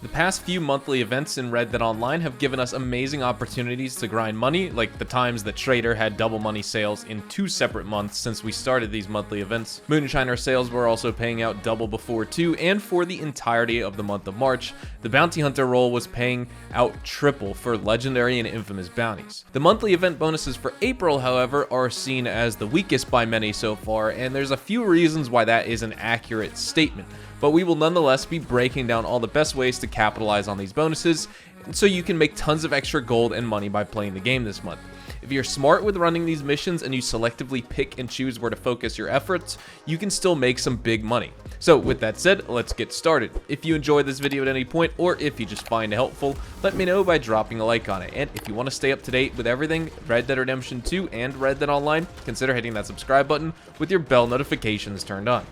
The past few monthly events in Red Dead Online have given us amazing opportunities to grind money, like the times that Trader had double money sales in 2 separate months since we started these monthly events. Moonshiner sales were also paying out double before too, and for the entirety of the month of March, the Bounty Hunter role was paying out triple for legendary and infamous bounties. The monthly event bonuses for April, however, are seen as the weakest by many so far, and there's a few reasons why that is an accurate statement. But we will nonetheless be breaking down all the best ways to capitalize on these bonuses, so you can make tons of extra gold and money by playing the game this month. If you're smart with running these missions and you selectively pick and choose where to focus your efforts, you can still make some big money. So with that said, let's get started. If you enjoyed this video at any point, or if you just find it helpful, let me know by dropping a like on it. And if you want to stay up to date with everything Red Dead Redemption 2 and Red Dead Online, consider hitting that subscribe button with your bell notifications turned on.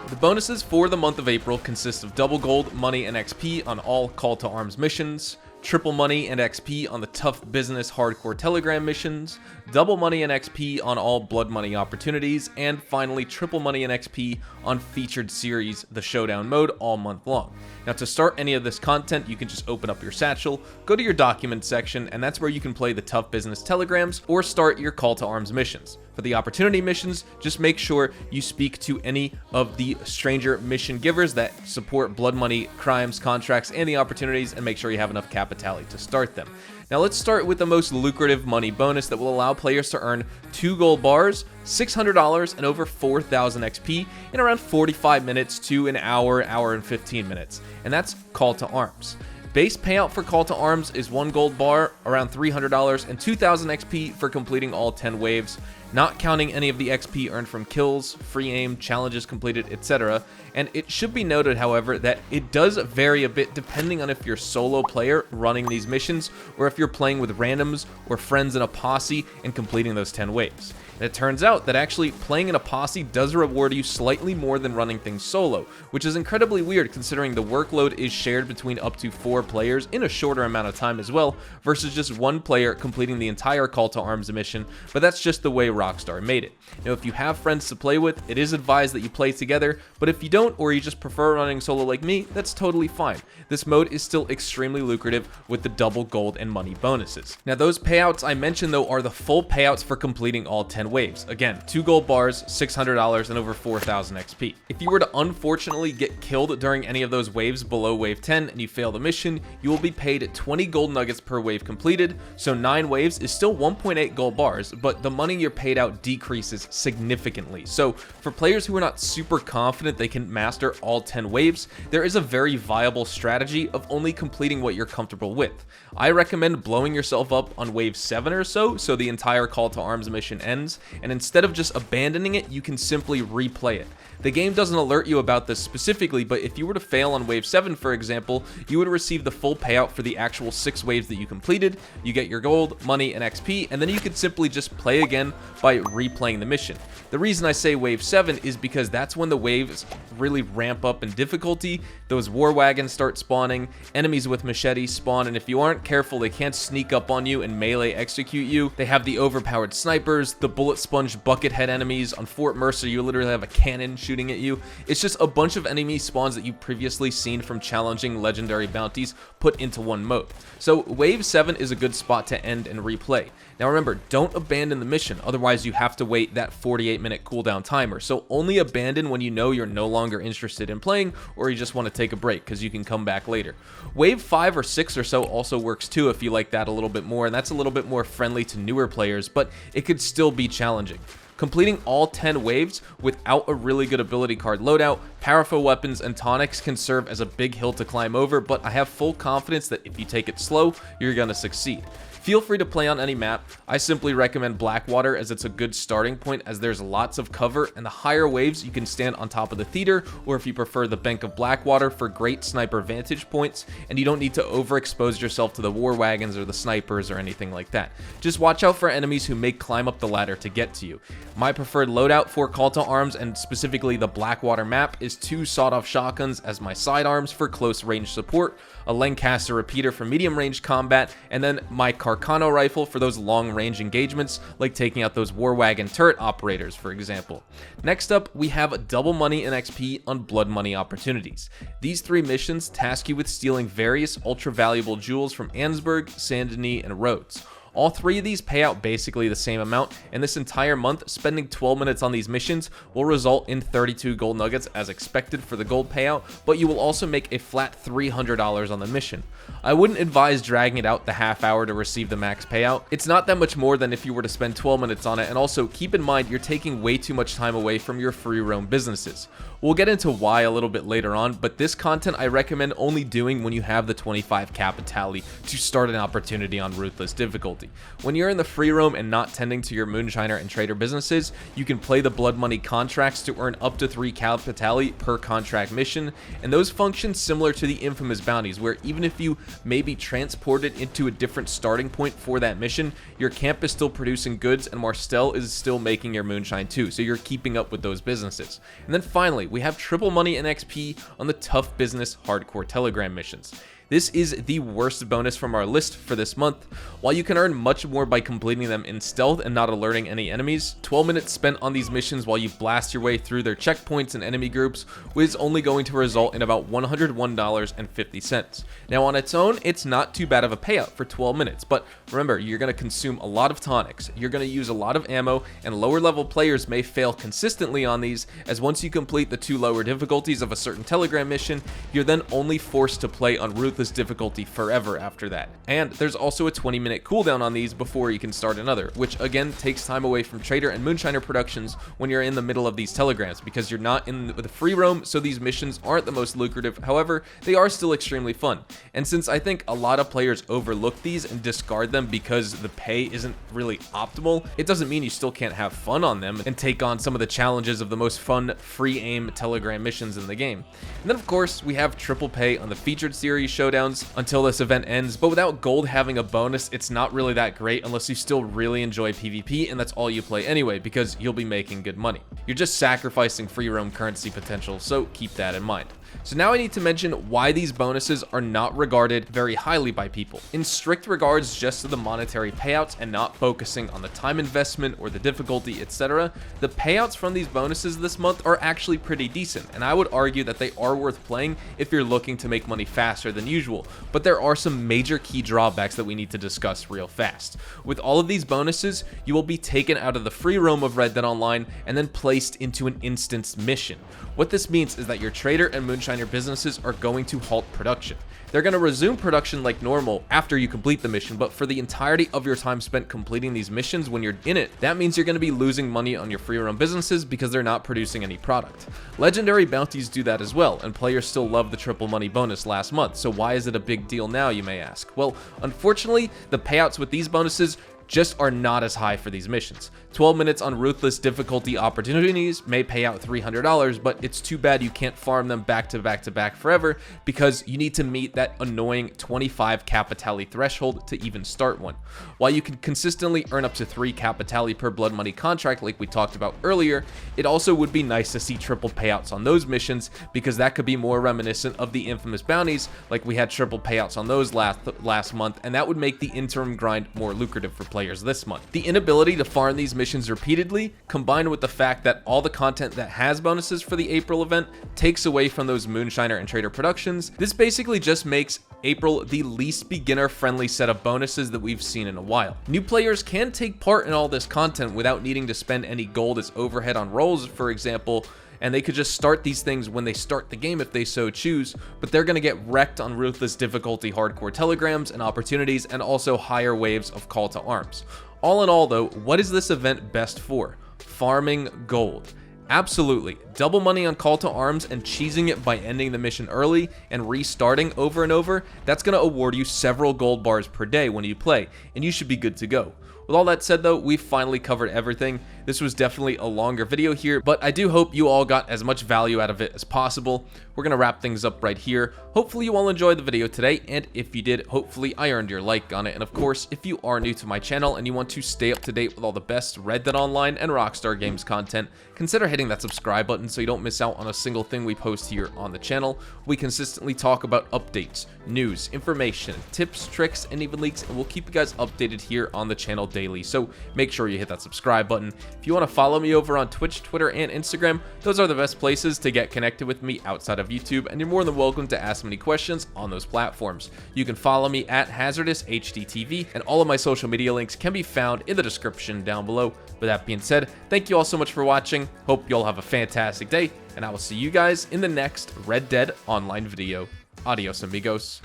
The bonuses for the month of April consist of double gold, money, and XP on all Call to Arms missions, triple money and XP on the Tough Business Hardcore Telegram missions, double money and XP on all Blood Money opportunities, and finally triple money and XP on Featured Series, the Showdown mode, all month long. Now to start any of this content, you can just open up your satchel, go to your Documents section, and that's where you can play the Tough Business Telegrams or start your Call to Arms missions. For the opportunity missions, just make sure you speak to any of the stranger mission givers that support blood money, crimes, contracts, and the opportunities, and make sure you have enough capital to start them. Now let's start with the most lucrative money bonus that will allow players to earn 2 gold bars, $600, and over 4,000 XP in around 45 minutes to an hour and 15 minutes, and that's Call to Arms. Base payout for Call to Arms is 1 gold bar, around $300, and 2,000 XP for completing all 10 waves, not counting any of the XP earned from kills, free aim, challenges completed, etc. And it should be noted, however, that it does vary a bit depending on if you're solo player running these missions or if you're playing with randoms or friends in a posse and completing those 10 waves. And it turns out that actually playing in a posse does reward you slightly more than running things solo, which is incredibly weird considering the workload is shared between up to 4 players in a shorter amount of time as well, versus just 1 player completing the entire Call to Arms mission, but that's just the way Rockstar made it. Now if you have friends to play with, it is advised that you play together, but if you don't or you just prefer running solo like me, that's totally fine. This mode is still extremely lucrative with the double gold and money bonuses. Now those payouts I mentioned though are the full payouts for completing all 10 waves. Again, 2 gold bars, $600, and over 4,000 XP. If you were to unfortunately get killed during any of those waves below wave 10 and you fail the mission, you will be paid 20 gold nuggets per wave completed, so 9 waves is still 1.8 gold bars, but the money you're paid out decreases significantly. So for players who are not super confident they can master all 10 waves, there is a very viable strategy of only completing what you're comfortable with. I recommend blowing yourself up on wave 7 or so the entire Call to Arms mission ends, and instead of just abandoning it, you can simply replay it. The game doesn't alert you about this specifically, but if you were to fail on wave 7, for example, you would receive the full payout for the actual 6 waves that you completed. You get your gold, money, and XP, and then you could simply just play again by replaying the mission. The reason I say wave 7 is because that's when the waves really ramp up in difficulty. Those war wagons start spawning, enemies with machetes spawn, and if you aren't careful, they can't sneak up on you and melee execute you. They have the overpowered snipers, the bullet sponge bucket head enemies. On Fort Mercer, you literally have a cannon shooting at you. It's just a bunch of enemy spawns that you've previously seen from challenging legendary bounties put into one mode. So wave 7 is a good spot to end and replay. Now remember, don't abandon the mission, otherwise you have to wait that 48-minute cooldown timer. So only abandon when you know you're no longer interested in playing or you just want to take a break, because you can come back later. Wave 5 or 6 or so also works too if you like that a little bit more, and that's a little bit more friendly to newer players, but it could still be challenging. Completing all 10 waves without a really good ability card loadout, powerful weapons, and tonics can serve as a big hill to climb over, but I have full confidence that if you take it slow, you're gonna succeed. Feel free to play on any map. I simply recommend Blackwater as it's a good starting point, as there's lots of cover, and the higher waves you can stand on top of the theater, or if you prefer the Bank of Blackwater for great sniper vantage points, and you don't need to overexpose yourself to the war wagons or the snipers or anything like that. Just watch out for enemies who may climb up the ladder to get to you. My preferred loadout for Call to Arms, and specifically the Blackwater map, is 2 sawed-off shotguns as my sidearms for close range support, a Lancaster repeater for medium range combat, and then my Arcano rifle for those long-range engagements, like taking out those War Wagon turret operators, for example. Next up, we have double money and XP on blood money opportunities. These 3 missions task you with stealing various ultra-valuable jewels from Ansburg, Saint Denis, and Rhodes. All 3 of these pay out basically the same amount, and this entire month, spending 12 minutes on these missions will result in 32 gold nuggets as expected for the gold payout, but you will also make a flat $300 on the mission. I wouldn't advise dragging it out the half hour to receive the max payout. It's not that much more than if you were to spend 12 minutes on it, and also keep in mind you're taking way too much time away from your free roam businesses. We'll get into why a little bit later on, but this content I recommend only doing when you have the 25 capitale to start an opportunity on Ruthless difficulty. When you're in the free roam and not tending to your Moonshiner and Trader businesses, you can play the blood money contracts to earn up to 3 capitale per contract mission, and those function similar to the infamous bounties, where even if you may be transported into a different starting point for that mission, your camp is still producing goods and Marcel is still making your moonshine too, so you're keeping up with those businesses. And then finally, we have triple money and XP on the tough business hardcore telegram missions. This is the worst bonus from our list for this month. While you can earn much more by completing them in stealth and not alerting any enemies, 12 minutes spent on these missions while you blast your way through their checkpoints and enemy groups is only going to result in about $101.50. Now on its own, it's not too bad of a payout for 12 minutes, but remember, you're going to consume a lot of tonics, you're going to use a lot of ammo, and lower level players may fail consistently on these, as once you complete the 2 lower difficulties of a certain telegram mission, you're then only forced to play on Ruthless difficulty forever after that. And there's also a 20-minute cooldown on these before you can start another, which again takes time away from Trader and Moonshiner productions when you're in the middle of these telegrams, because you're not in the free roam, so these missions aren't the most lucrative. However, they are still extremely fun. And since I think a lot of players overlook these and discard them because the pay isn't really optimal, it doesn't mean you still can't have fun on them and take on some of the challenges of the most fun free aim telegram missions in the game. And then of course, we have triple pay on the featured series show until this event ends, but without gold having a bonus, it's not really that great unless you still really enjoy PvP and that's all you play anyway, because you'll be making good money. You're just sacrificing free roam currency potential, so keep that in mind. So now I need to mention why these bonuses are not regarded very highly by people. In strict regards just to the monetary payouts and not focusing on the time investment or the difficulty, etc., the payouts from these bonuses this month are actually pretty decent, and I would argue that they are worth playing if you're looking to make money faster than usual, but there are some major key drawbacks that we need to discuss real fast. With all of these bonuses, you will be taken out of the free roam of Red Dead Online and then placed into an instance mission. What this means is that your Trader and Moonshiner businesses are going to halt production. They're going to resume production like normal after you complete the mission, but for the entirety of your time spent completing these missions when you're in it, that means you're going to be losing money on your free roam businesses because they're not producing any product. Legendary bounties do that as well, and players still love the triple money bonus last month, so why is it a big deal now, you may ask? Well, unfortunately, the payouts with these bonuses just are not as high for these missions. 12 minutes on Ruthless difficulty opportunities may pay out $300, but it's too bad you can't farm them back to back to back forever because you need to meet that annoying 25 capitale threshold to even start one. While you can consistently earn up to 3 capitale per blood money contract like we talked about earlier, it also would be nice to see triple payouts on those missions because that could be more reminiscent of the infamous bounties, like we had triple payouts on those last month, and that would make the interim grind more lucrative for players this month. The inability to farm these missions repeatedly, combined with the fact that all the content that has bonuses for the April event takes away from those Moonshiner and Trader productions, this basically just makes April the least beginner-friendly set of bonuses that we've seen in a while. New players can take part in all this content without needing to spend any gold as overhead on rolls, for example, and they could just start these things when they start the game if they so choose, but they're going to get wrecked on Ruthless difficulty hardcore telegrams and opportunities, and also higher waves of call to arms. All in all though, what is this event best for? Farming gold. Absolutely. Double money on call to arms and cheesing it by ending the mission early and restarting over and over, that's going to award you several gold bars per day when you play, and you should be good to go. With all that said though, we've finally covered everything. This was definitely a longer video here, but I do hope you all got as much value out of it as possible. We're going to wrap things up right here. Hopefully you all enjoyed the video today, and if you did, hopefully I earned your like on it. And of course, if you are new to my channel and you want to stay up to date with all the best Red Dead Online and Rockstar Games content, consider hitting that subscribe button so you don't miss out on a single thing we post here on the channel. We consistently talk about updates, news, information, tips, tricks, and even leaks, and we'll keep you guys updated here on the channel daily. So make sure you hit that subscribe button. If you want to follow me over on Twitch, Twitter, and Instagram, those are the best places to get connected with me outside of YouTube, and you're more than welcome to ask me questions on those platforms. You can follow me at HazardousHDTV, and all of my social media links can be found in the description down below. With that being said, thank you all so much for watching. Hope you all have a fantastic day, and I will see you guys in the next Red Dead Online video. Adios, amigos.